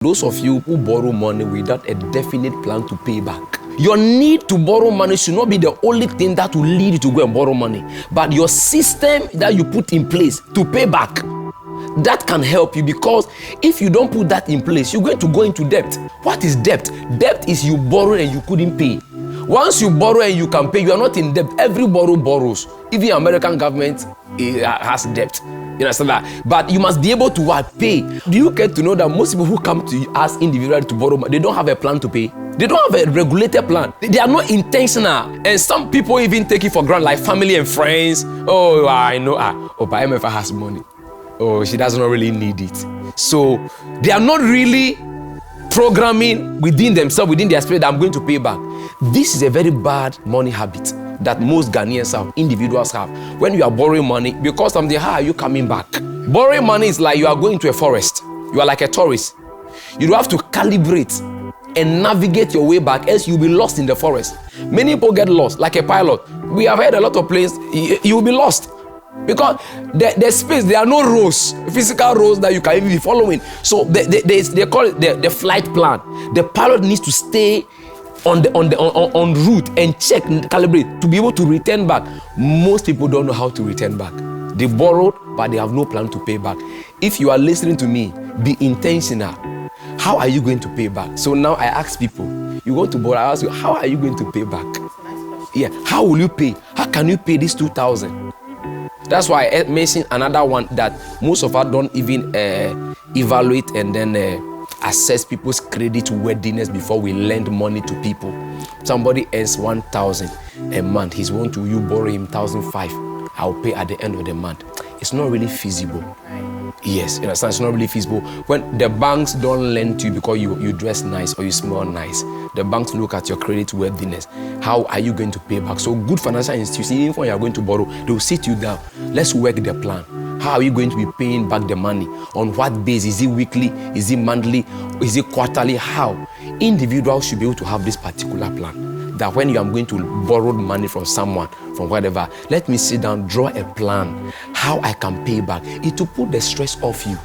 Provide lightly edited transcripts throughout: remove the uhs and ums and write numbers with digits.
Those of you who borrow money without a definite plan to pay back, your need to borrow money should not be the only thing that will lead you to go and borrow money, but your system that you put in place to pay back, that can help you. Because if you don't put that in place, you're going to go into debt. What is debt? Debt is you borrow and you couldn't pay. Once you borrow and you can pay, you are not in debt. Every borrower borrows. Even American government has debt. You understand that? But you must be able to pay. Do you get to know that most people who come to us individually to borrow, they don't have a plan to pay? They don't have a regulated plan. They are not intentional. And some people even take it for granted, like family and friends. Oh, I know. But MFA has money. Oh, she does not really need it. So they are not really programming within themselves, within their spirit, that I'm going to pay back. This is a very bad money habit that most Ghanaians have, individuals have. When you are borrowing money, because something, how are you coming back? Borrowing money is like you are going to a forest. You are like a tourist. You don't have to calibrate and navigate your way back, else you'll be lost in the forest. Many people get lost, like a pilot. We have heard a lot of planes, you will be lost. Because there's space, there are no roads, physical roads that you can even be following. So they call it the flight plan. The pilot needs to stay on route and check and calibrate to be able to return back. Most people don't know how to return back. They borrowed, but they have no plan to pay back. If you are listening to me, be intentional. How are you going to pay back? So now I ask people, you want to borrow, I ask you, how are you going to pay back? Yeah, how will you pay? How can you pay this 2,000? That's why I mentioned another one that most of us don't even evaluate and then assess people's credit worthiness before we lend money to people. Somebody earns 1,000 a month. He's going to you borrow him 1,500. I'll pay at the end of the month. It's not really feasible. Yes, you understand? It's not really feasible. When the banks don't lend to you because you dress nice or you smell nice, the banks look at your credit worthiness. How are you going to pay back? So good financial institutions, even when you are going to borrow, they will sit you down. Let's work the plan. How are you going to be paying back the money? On what basis? Is it weekly? Is it monthly? Is it quarterly? How? Individuals should be able to have this particular plan. That when you are going to borrow money from someone, from whatever, let me sit down, draw a plan, how I can pay back. It will put the stress off you.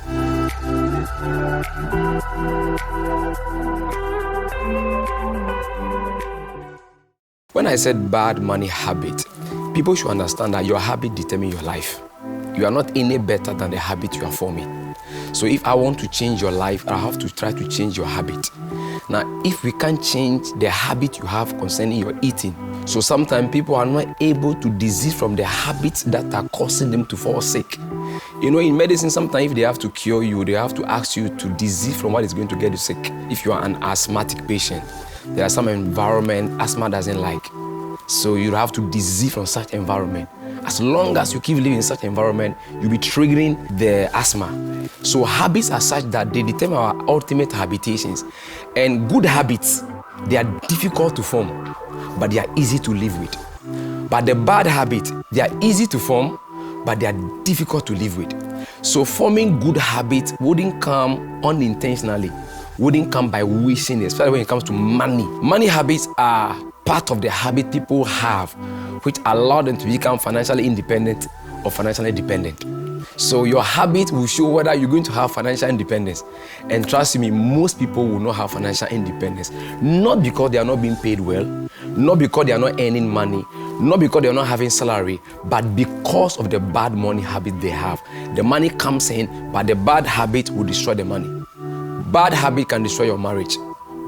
When I said bad money habit, people should understand that your habit determines your life. You are not any better than the habit you are forming. So if I want to change your life, I have to try to change your habit. Now, if we can't change the habit you have concerning your eating, so sometimes people are not able to disease from the habits that are causing them to fall sick. You know, in medicine, sometimes if they have to cure you, they have to ask you to disease from what is going to get you sick. If you are an asthmatic patient, there are some environment asthma doesn't like. So you have to disease from such environment. As long as you keep living in such environment, you'll be triggering the asthma. So habits are such that they determine our ultimate habitations. And good habits, they are difficult to form, but they are easy to live with. But the bad habits, they are easy to form, but they are difficult to live with. So forming good habits wouldn't come unintentionally, wouldn't come by wishing, especially when it comes to money. Money habits are part of the habit people have, which allow them to become financially independent or financially dependent. So your habit will show whether you're going to have financial independence. And trust me, most people will not have financial independence. Not because they are not being paid well, not because they are not earning money, not because they are not having salary, but because of the bad money habit they have. The money comes in, but the bad habit will destroy the money. Bad habit can destroy your marriage.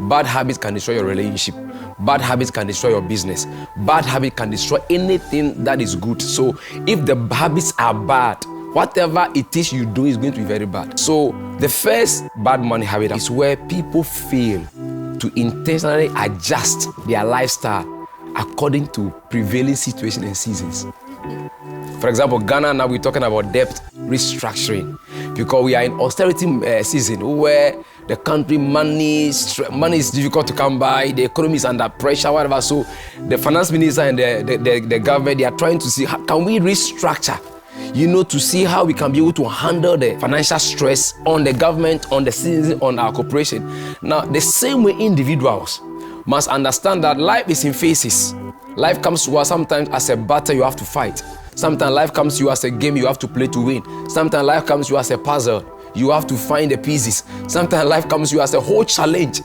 Bad habits can destroy your relationship. Bad habits can destroy your business. Bad habit can destroy anything that is good. So if the habits are bad, whatever it is you do is going to be very bad. So the first bad money habit is where people fail to intentionally adjust their lifestyle according to prevailing situations and seasons. For example, Ghana, now we're talking about debt restructuring because we are in austerity season where the country money is difficult to come by, the economy is under pressure, whatever. So the finance minister and the government, they are trying to see how can we restructure, to see how we can be able to handle the financial stress on the government, on the citizen, on our corporation. Now, the same way individuals must understand that life is in phases. Life comes to us sometimes as a battle you have to fight. Sometimes life comes to you as a game you have to play to win. Sometimes life comes to you as a puzzle You have to find the pieces. Sometimes life comes to you as a whole challenge.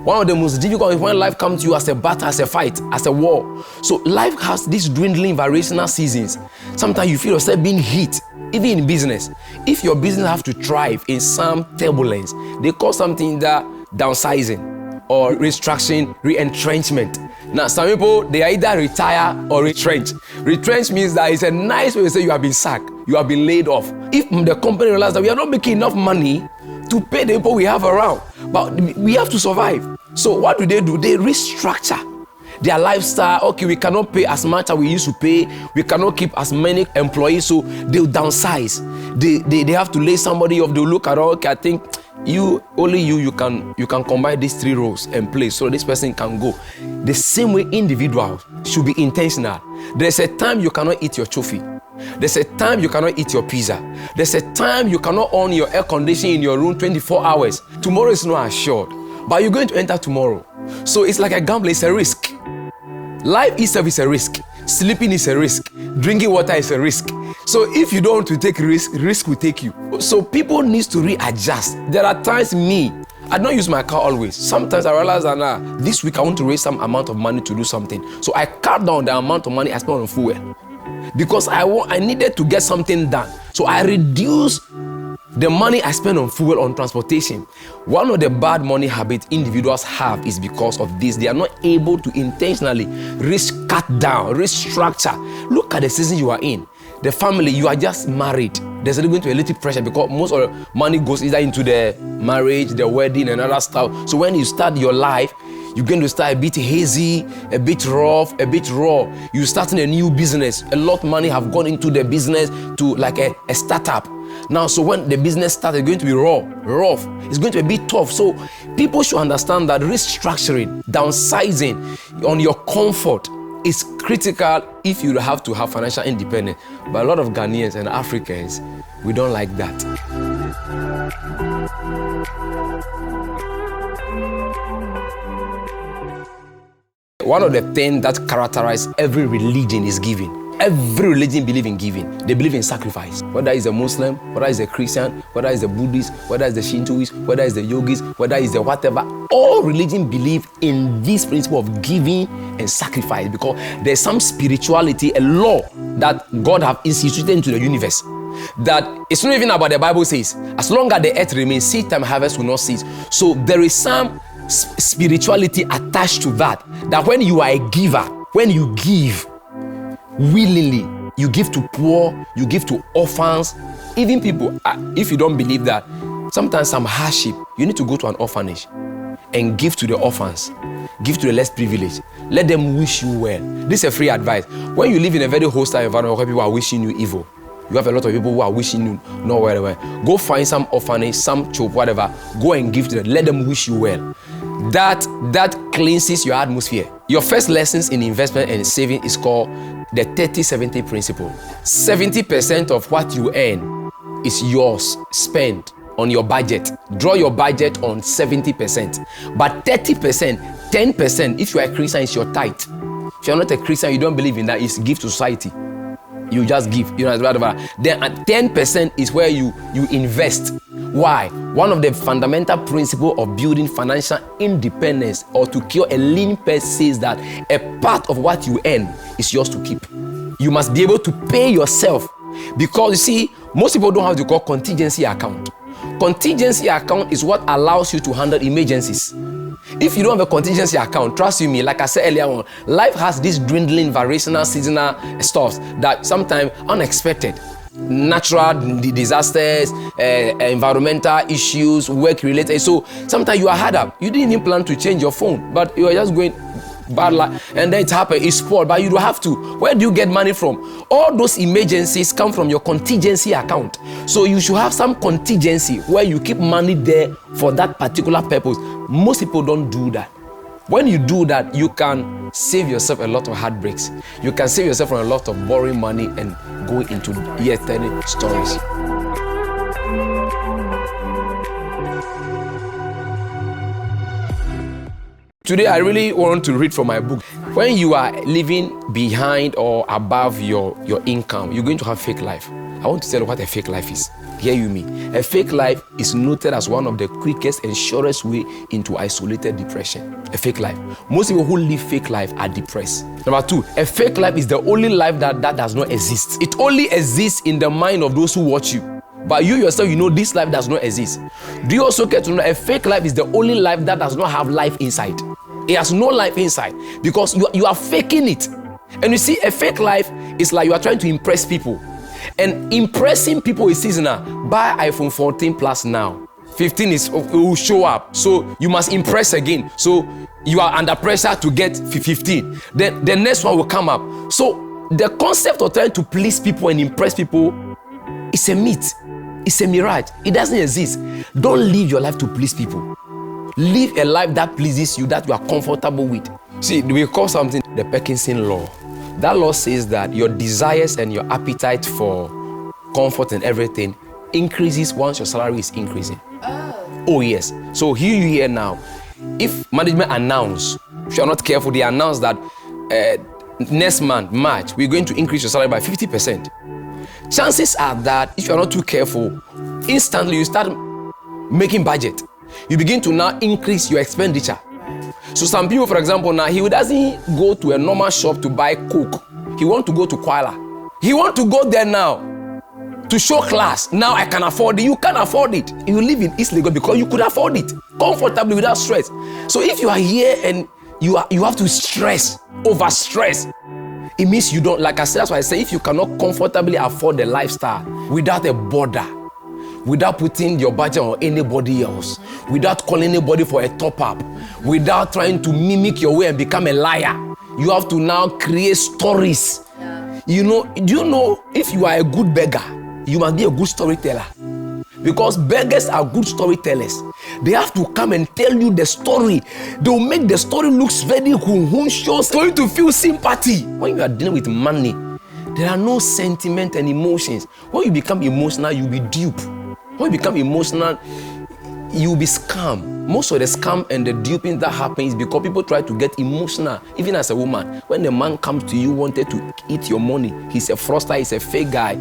One of the most difficult is when life comes to you as a battle, as a fight, as a war. So life has these dwindling variational seasons. Sometimes you feel yourself being hit, even in business. If your business have to thrive in some turbulence, they call something that downsizing or restructuring, re-entrenchment. Now, some people, they either retire or retrench. Retrench means that it's a nice way to say you have been sacked, you have been laid off. If the company realizes that we are not making enough money to pay the people we have around, but we have to survive. So what do? They restructure their lifestyle. Okay, we cannot pay as much as we used to pay. We cannot keep as many employees, so they'll downsize. They have to lay somebody off. They'll look at, okay, I think you can combine these 3 roles and play so this person can go. The same way individuals should be intentional. There's a time you cannot eat your trophy. There's a time you cannot eat your pizza. There's a time you cannot on your air conditioning in your room 24 hours. Tomorrow is not assured, but you're going to enter tomorrow. So it's like a gamble, it's a risk. Life itself is a risk. Sleeping is a risk. Drinking water is a risk. So if you don't want to take risk will take you. So people need to readjust. There are times I don't use my car always. Sometimes I realize that this week I want to raise some amount of money to do something. So I cut down the amount of money I spend on fuel because I needed to get something done. So I reduced the money I spend on fuel, on transportation. One of the bad money habits individuals have is because of this. They are not able to intentionally cut down, restructure. Look at the season you are in. The family, you are just married. There's going to be a little pressure because most of the money goes either into the marriage, the wedding, and other stuff. So when you start your life, you're going to start a bit hazy, a bit rough, a bit raw. You're starting a new business. A lot of money have gone into the business to like a startup. Now, so when the business starts, it's going to be rough. It's going to be a bit tough. So people should understand that restructuring, downsizing on your comfort is critical if you have to have financial independence. But a lot of Ghanaians and Africans, we don't like that. One of the things that characterize every religion is giving. Every religion believes in giving. They believe in sacrifice. Whether it's a Muslim, whether it's a Christian, whether it's a Buddhist, whether it's the Shintoist, whether it's the yogis, whether it's the whatever, all religion believe in this principle of giving and sacrifice because there's some spirituality, a law that God have instituted into the universe. That it's not even about the Bible says, as long as the earth remains, seed time harvest will not cease. So there is some spirituality attached to that when you are a giver, when you give willingly, you give to poor, you give to orphans, even people, if you don't believe that, sometimes some hardship, you need to go to an orphanage and give to the orphans, give to the less privileged, let them wish you well. This is a free advice. When you live in a very hostile environment where people are wishing you evil, you have a lot of people who are wishing you not well. Go find some orphanage, some church, whatever, go and give to them, let them wish you well. That cleanses your atmosphere. Your first lessons in investment and saving is called the 30-70 principle. 70% of what you earn is yours, spent on your budget. Draw your budget on 70%. But 30%, 10%, if you are a Christian, is your tithe. If you're not a Christian, you don't believe in that, it's give to society. You just give. Then 10% is where you invest. Why? One of the fundamental principles of building financial independence or to cure a lean purse says that a part of what you earn is yours to keep. You must be able to pay yourself because you see, most people don't have to call contingency account. Contingency account is what allows you to handle emergencies. If you don't have a contingency account, trust you me, like I said earlier on, life has this dwindling, variational, seasonal stuff that sometimes unexpected. Natural disasters, environmental issues, work related. So sometimes you are hard up. You didn't even plan to change your phone, but you are just going bad luck, and then it happened. It's spoiled, but you don't have to. Where do you get money from? All those emergencies come from your contingency account. So you should have some contingency where you keep money there for that particular purpose. Most people don't do that. When you do that, you can save yourself a lot of heartbreaks. You can save yourself from a lot of borrowing money and going into year-turning stories. Today, I really want to read from my book. When you are living behind or above your income, you're going to have fake life. I want to tell you what a fake life is. Hear you me. A fake life is noted as one of the quickest and surest way into isolated depression. A fake life. Most people who live fake life are depressed. Number 2, a fake life is the only life that does not exist. It only exists in the mind of those who watch you. But you yourself, you know this life does not exist. Do you also get to know a fake life is the only life that does not have life inside? It has no life inside because you are faking it. And you see, a fake life is like you are trying to impress people. And impressing people is seasonal. Buy iPhone 14 Plus now. 15 will show up. So you must impress again. So you are under pressure to get 15. Then the next one will come up. So the concept of trying to please people and impress people is a myth. It's a mirage. It doesn't exist. Don't live your life to please people. Live a life that pleases you, that you are comfortable with. See, we call something the Parkinson law. That law says that your desires and your appetite for comfort and everything increases once your salary is increasing. Oh yes. So here you hear now, if management announce, if you are not careful, they announce that next month, March, we're going to increase your salary by 50%. Chances are that if you are not too careful, instantly you start making budget. You begin to now increase your expenditure. So some people, for example, now he doesn't go to a normal shop to buy Coke. He wants to go to Kuala. He wants to go there now to show class. Now I can afford it. You can't afford it. You live in East Lagos because you could afford it comfortably without stress. So if you are here and you have to stress, over stress, it means you don't, like I said, that's why I say if you cannot comfortably afford the lifestyle without a border, without putting your budget on anybody else, without calling anybody for a top-up, without trying to mimic your way and become a liar, you have to now create stories. Yeah. Do you know if you are a good beggar, you must be a good storyteller? Because beggars are good storytellers. They have to come and tell you the story. They'll make the story looks very shows for you to feel sympathy. When you are dealing with money, there are no sentiment and emotions. When you become emotional, you'll be duped. When you become emotional, you'll be scammed. Most of the scam and the duping that happens because people try to get emotional. Even as a woman, when the man comes to you, wanted to eat your money, he's a fraudster, he's a fake guy,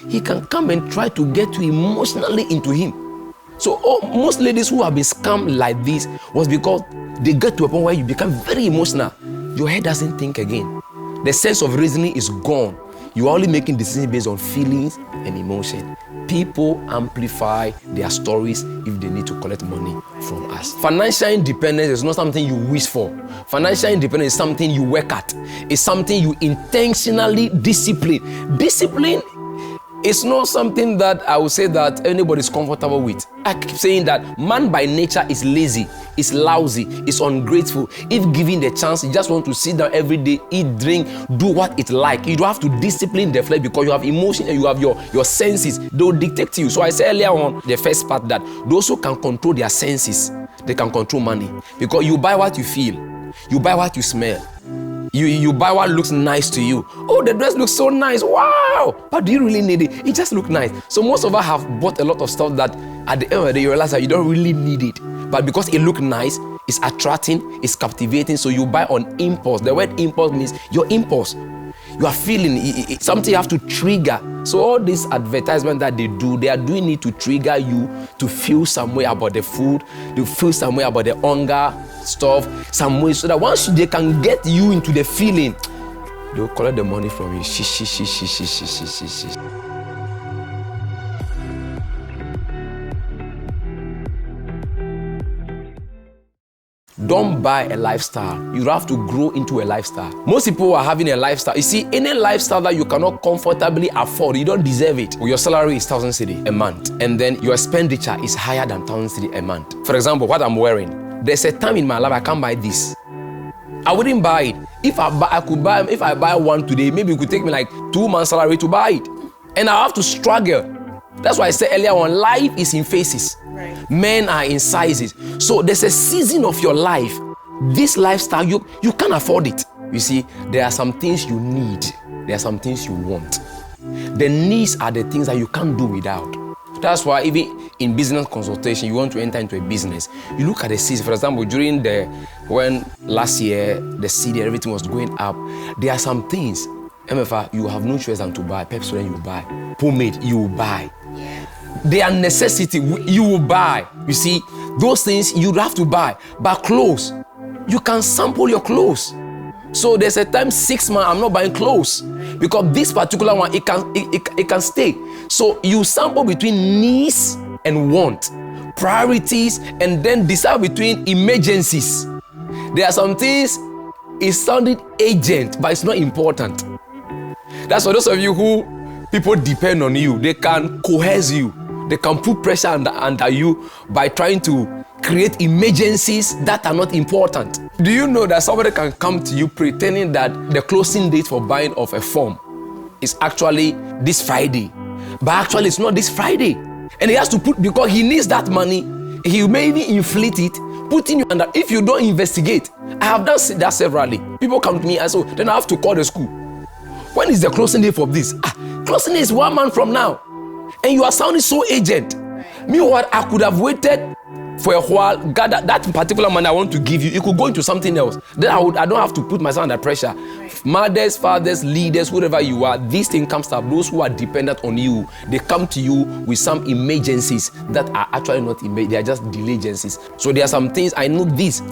he can come and try to get you emotionally into him. So most ladies who have been scammed like this was because they get to a point where you become very emotional. Your head doesn't think again. The sense of reasoning is gone. You are only making decisions based on feelings and emotion. People amplify their stories if they need to collect money from us. Financial independence is not something you wish for. Financial independence is something you work at. It's something you intentionally discipline. Discipline is not something that I would say that anybody is comfortable with. I keep saying that man by nature is lazy, is lousy, is ungrateful. If given the chance, you just want to sit down every day, eat, drink, do what it like. You don't have to discipline the flesh because you have emotion and you have your senses. They'll dictate to you. So I said earlier on, the first part, that those who can control their senses, they can control money. Because you buy what you feel. You buy what you smell. You buy what looks nice to you. Oh, the dress looks so nice. Wow. But do you really need it? It just looks nice. So most of us have bought a lot of stuff that at the end of the day you realize that you don't really need it. But because it looks nice, it's attracting, it's captivating, so you buy on impulse. The word impulse means your impulse. You are feeling something you have to trigger. So all this advertisement that they are doing it to trigger you to feel some way about the food, to feel some way about the hunger stuff, some way, so that once they can get you into the feeling, they'll collect the money from you. Don't buy a lifestyle. You have to grow into a lifestyle. Most people are having a lifestyle. You see, any lifestyle that you cannot comfortably afford, you don't deserve it. Your salary is 1,000 cedi a month, and then your expenditure is higher than 1,000 cedi a month. For example, what I'm wearing. There's a time in my life I can't buy this. I wouldn't buy it. If I buy one today, maybe it could take me like 2 months' salary to buy it. And I have to struggle. That's why I said earlier on, life is in phases. Right. Men are in sizes. So there's a season of your life. This lifestyle, you can't afford it. You see, there are some things you need. There are some things you want. The needs are the things that you can't do without. That's why even in business consultation, you want to enter into a business, you look at the season. For example, when last year, the CD, everything was going up, there are some things, MFR, you have no choice than to buy. Pepsi, you buy. Pomade, you buy. Yeah. They are necessity. You will buy. You see, those things you have to buy. But clothes, you can sample your clothes. So there's a time 6 months I'm not buying clothes because this particular one it can stay. So you sample between needs and want, priorities, and then decide between emergencies. There are some things it sounded urgent, but it's not important. That's for those of you who people depend on you. They can coerce you. They can put pressure under you by trying to create emergencies that are not important. Do you know that somebody can come to you pretending that the closing date for buying of a form is actually this Friday, but actually it's not this Friday, and he has to put, because he needs that money, he may even inflate it, putting you under. If you don't investigate, I have done that severally. People come to me and say, then I have to call the school. When is the closing date for this? Closing date is 1 month from now, and you are sounding so urgent. Meanwhile, I could have waited for a while. God, that particular money I want to give you, it could go into something else. Then I don't have to put myself under pressure. Mothers, fathers, leaders, whoever you are, this thing comes up. Those who are dependent on you, they come to you with some emergencies that are actually not emergencies. They are just diligencies. So there are some things I know this.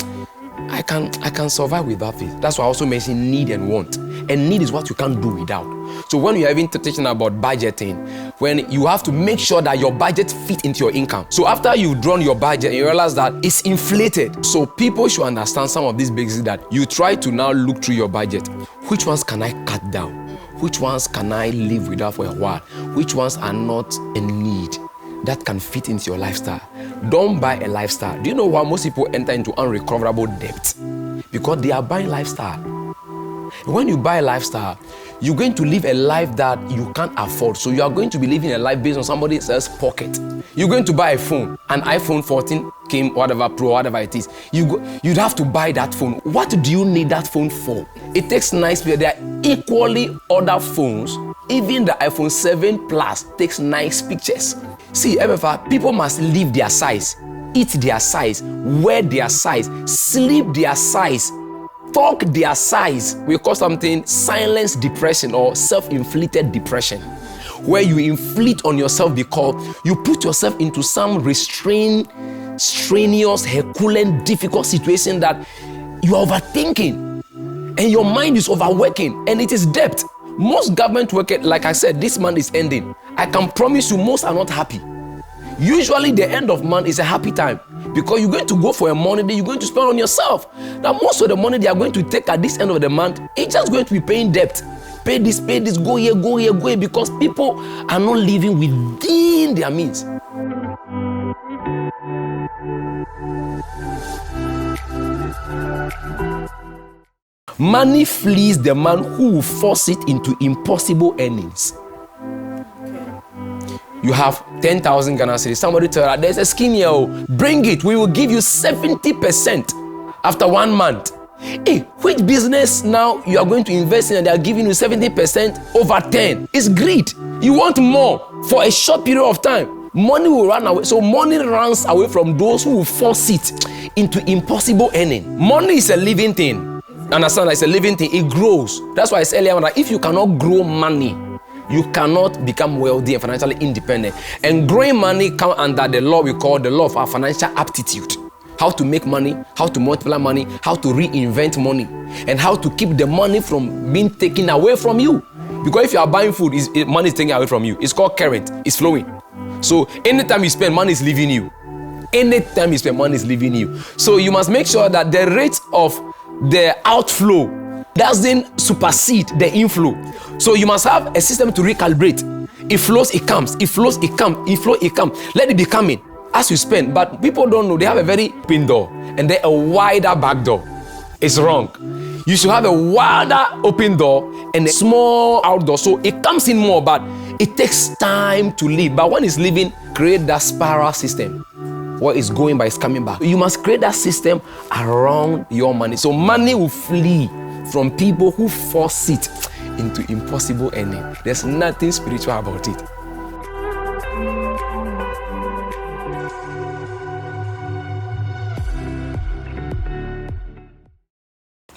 I can survive without it. That's why I also mentioned need and want. And need is what you can't do without. So when you're even teaching about budgeting, when you have to make sure that your budget fit into your income. So after you've drawn your budget, you realize that it's inflated. So people should understand some of these basics that you try to now look through your budget. Which ones can I cut down? Which ones can I live without for a while? Which ones are not a need that can fit into your lifestyle? Don't buy a lifestyle. Do you know why most people enter into unrecoverable debt? Because they are buying lifestyle. When you buy a lifestyle, you're going to live a life that you can't afford. So you are going to be living a life based on somebody else's pocket. You're going to buy a phone, an iPhone 14 came, whatever, Pro, whatever it is. You'd have to buy that phone. What do you need that phone for? It takes nice pictures. There are equally other phones. Even the iPhone 7 Plus takes nice pictures. See, MFR, people must live their size, eat their size, wear their size, sleep their size, talk their size. We call something silence depression or self-inflicted depression, where you inflict on yourself because you put yourself into some restrained, strenuous, herculean, difficult situation that you are overthinking and your mind is overworking, and it is debt. Most government workers, like I said, this month is ending. I can promise you most are not happy. Usually the end of month is a happy time because you're going to go for a money that you're going to spend on yourself. Now most of the money they are going to take at this end of the month, it's just going to be paying debt. Pay this, go here, go here, go here, because people are not living within their means. Money flees the man who will force it into impossible earnings. You have 10,000 Ghana cedis. Somebody tell her, there's a scheme here, bring it, we will give you 70% after 1 month. Hey, which business now you are going to invest in and they are giving you 70% over 10? It's greed. You want more for a short period of time. Money will run away. So money runs away from those who will force it into impossible earning. Money is a living thing. Understand? It's a living thing. It grows. That's why I said earlier that if you cannot grow money, you cannot become wealthy and financially independent. And growing money comes under the law we call the law of our financial aptitude. How to make money, how to multiply money, how to reinvent money, and how to keep the money from being taken away from you. Because if you are buying food, money is taken away from you. It's called current. It's flowing. So anytime you spend, money is leaving you. Anytime you spend, money is leaving you. So you must make sure that the rate of the outflow doesn't supersede the inflow. So you must have a system to recalibrate. It flows, it comes. It flows, it comes. It flows, it comes. Let it be coming as you spend. But people don't know. They have a very open door and then a wider back door. It's wrong. You should have a wider open door and a small outdoor. So it comes in more, but it takes time to live. But when it's living, create that spiral system. What is going by is coming back. You must create that system around your money. So money will flee from people who force it into impossible earning. There's nothing spiritual about it.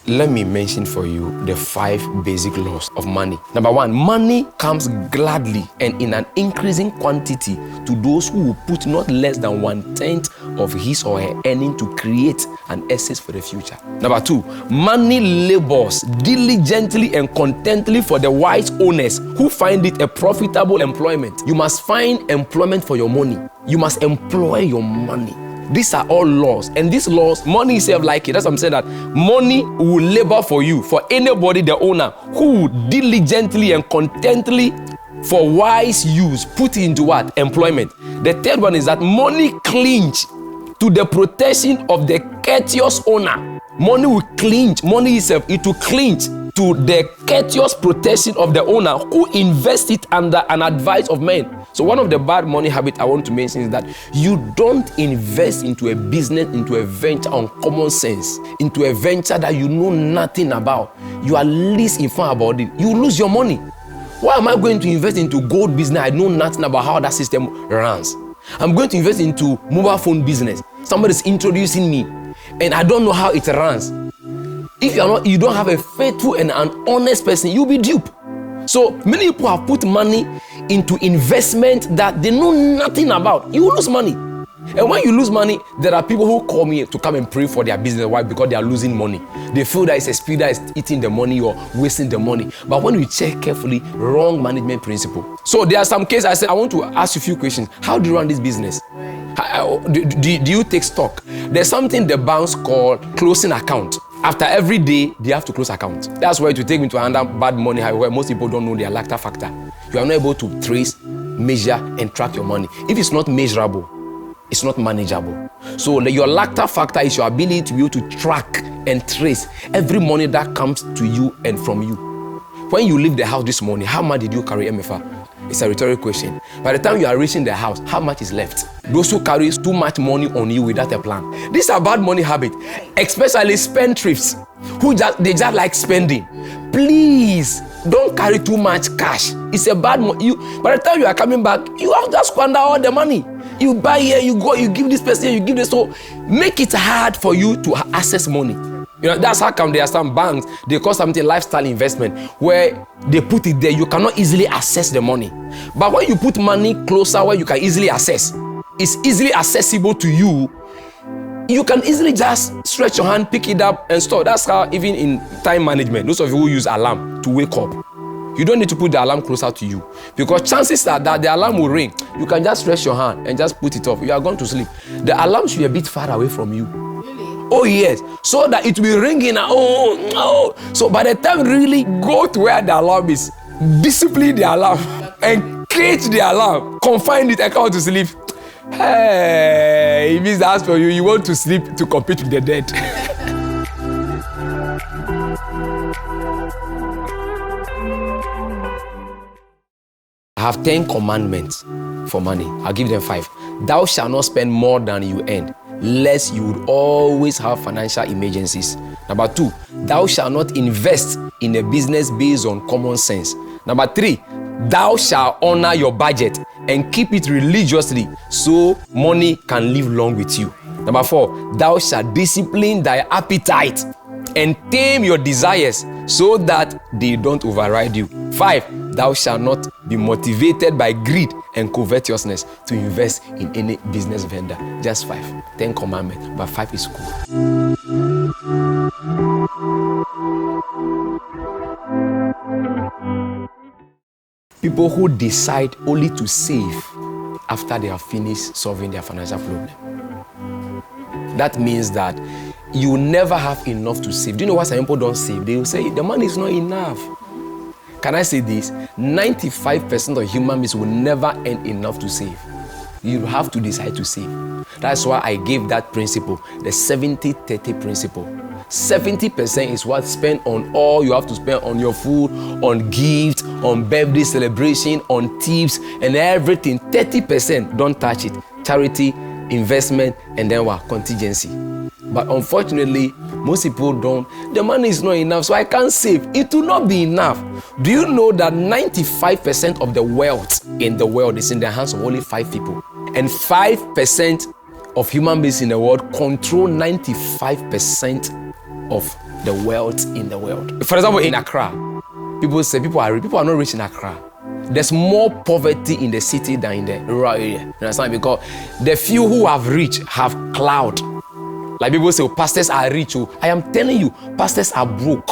Let me mention for you the 5 basic laws of money. Number 1, money comes gladly and in an increasing quantity to those who will put not less than 1/10 of his or her earning to create an asset for the future. Number 2, money labors diligently and contently for the wise owners who find it a profitable employment. You must find employment for your money. You must employ your money. These are all laws, and these laws, money itself like it. That's what I'm saying, that money will labor for you, for anybody, the owner, who diligently and contently for wise use put into what? Employment. The third one is that money clinch to the protection of the courteous owner. Money will clinch, money itself, it will clinch to the courteous protection of the owner who invests it under an advice of men. So one of the bad money habits I want to mention is that you don't invest into a business, into a venture on common sense, into a venture that you know nothing about. You are least informed about it. You lose your money. Why am I going to invest into gold business? I know nothing about how that system runs. I'm going to invest into mobile phone business. Somebody's introducing me and I don't know how it runs. If you don't have a faithful and an honest person, you'll be duped. So many people have put money into investment that they know nothing about. You will lose money. And when you lose money, there are people who call me to come and pray for their business. Why? Because they are losing money. They feel that it's a spirit that is eating the money or wasting the money. But when you check carefully, wrong management principle. So there are some cases I said, I want to ask you a few questions. How do you run this business? Do you take stock? There's something the banks call closing account. After every day, they have to close account. That's why to take me to another bad money where most people don't know their Lacta factor. You are not able to trace, measure, and track your money. If it's not measurable, it's not manageable. So your Lacta factor is your ability to be able to track and trace every money that comes to you and from you. When you leave the house this morning, how much did you carry MFR? It's a rhetorical question. By the time you are reaching the house, how much is left? Those who carry too much money on you without a plan. These are bad money habits, especially spendthrifts who just like spending. Please don't carry too much cash. It's a bad money. By the time you are coming back, you have just squander all the money. You buy here, you go, you give this person, you give this. So make it hard for you to access money. That's how come there are some banks, they call something lifestyle investment, where they put it there, you cannot easily access the money. But when you put money closer where you can easily access, it's easily accessible to you, you can easily just stretch your hand, pick it up and store. That's how even in time management, those of you who use alarm to wake up, you don't need to put the alarm closer to you, because chances are that the alarm will ring. You can just stretch your hand and just put it off. You are going to sleep. The alarm should be a bit far away from you. Oh yes, so that it will be ringing. Oh. So by the time you really go to where the alarm is, discipline the alarm and cage the alarm, confine it and come to sleep. Hey, if it's asked for you, you want to sleep to compete with the dead. I have 10 commandments for money. I'll give them 5. Thou shalt not spend more than you earn, lest you would always have financial emergencies. Number 2, thou shalt not invest in a business based on common sense. Number 3, thou shalt honor your budget and keep it religiously so money can live long with you. Number 4, thou shalt discipline thy appetite and tame your desires so that they don't override you. 5, thou shalt not be motivated by greed and covetousness to invest in any business vendor. Just 5. 10 commandments, but 5 is cool. People who decide only to save after they have finished solving their financial problem. That means that you never have enough to save. Do you know why some people don't save? They will say the money is not enough. Can I say this? 95% of human beings will never earn enough to save. You have to decide to save. That's why I gave that principle, the 70-30 principle. 70% is what spent on all you have to spend on your food, on gifts, on birthday celebration, on tips, and everything. 30%, don't touch it. Charity, investment, and then what? Contingency. But unfortunately, most people don't. The money is not enough, so I can't save. It will not be enough. Do you know that 95% of the wealth in the world is in the hands of only 5 people? And 5% of human beings in the world control 95% of the wealth in the world. For example, in Accra, people say people are rich. People are not rich in Accra. There's more poverty in the city than in the rural area. You understand? Because the few who have rich have clout. Like people say, oh, pastors are rich. Oh, I am telling you, pastors are broke.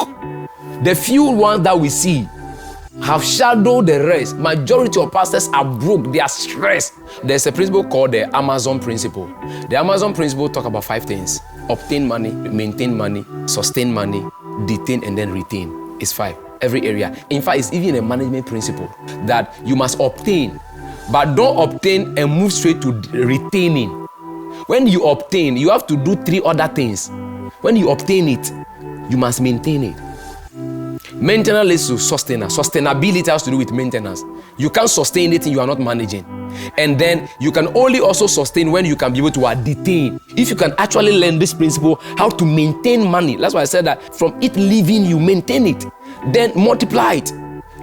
The few ones that we see have shadowed the rest. Majority of pastors are broke. They are stressed. There's a principle called the Amazon principle. The Amazon principle talk about 5 things: obtain money, maintain money, sustain money, detain, and then retain. It's 5. Every area. In fact, it's even a management principle that you must obtain, but don't obtain and move straight to retaining. When you obtain, you have to do 3 other things. When you obtain it, you must maintain it. Maintenance leads to sustenance. Sustainability has to do with maintenance. You can't sustain anything you are not managing. And then you can only also sustain when you can be able to detain. If you can actually learn this principle, how to maintain money. That's why I said that from it leaving, you maintain it. Then multiply it.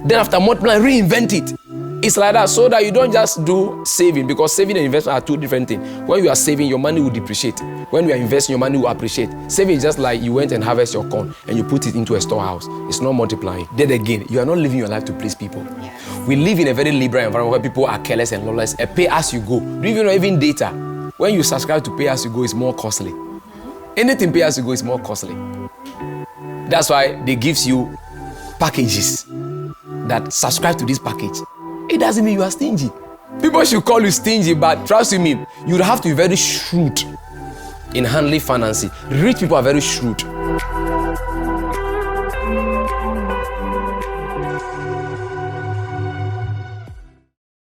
Then after multiplying, reinvent it. It's like that, so that you don't just do saving, because saving and investment are 2 different things. When you are saving, your money will depreciate. When you are investing, your money will appreciate. Saving is just like you went and harvest your corn and you put it into a storehouse. It's not multiplying. Then again, you are not living your life to please people. Yes. We live in a very liberal environment where people are careless and lawless. A pay as you go. Do you even know even data? When you subscribe to pay as you go, it's more costly. Anything pay as you go is more costly. That's why they give you packages that subscribe to this package. It doesn't mean you are stingy. People should call you stingy, but trust me, you have to be very shrewd in handling finances. Rich people are very shrewd.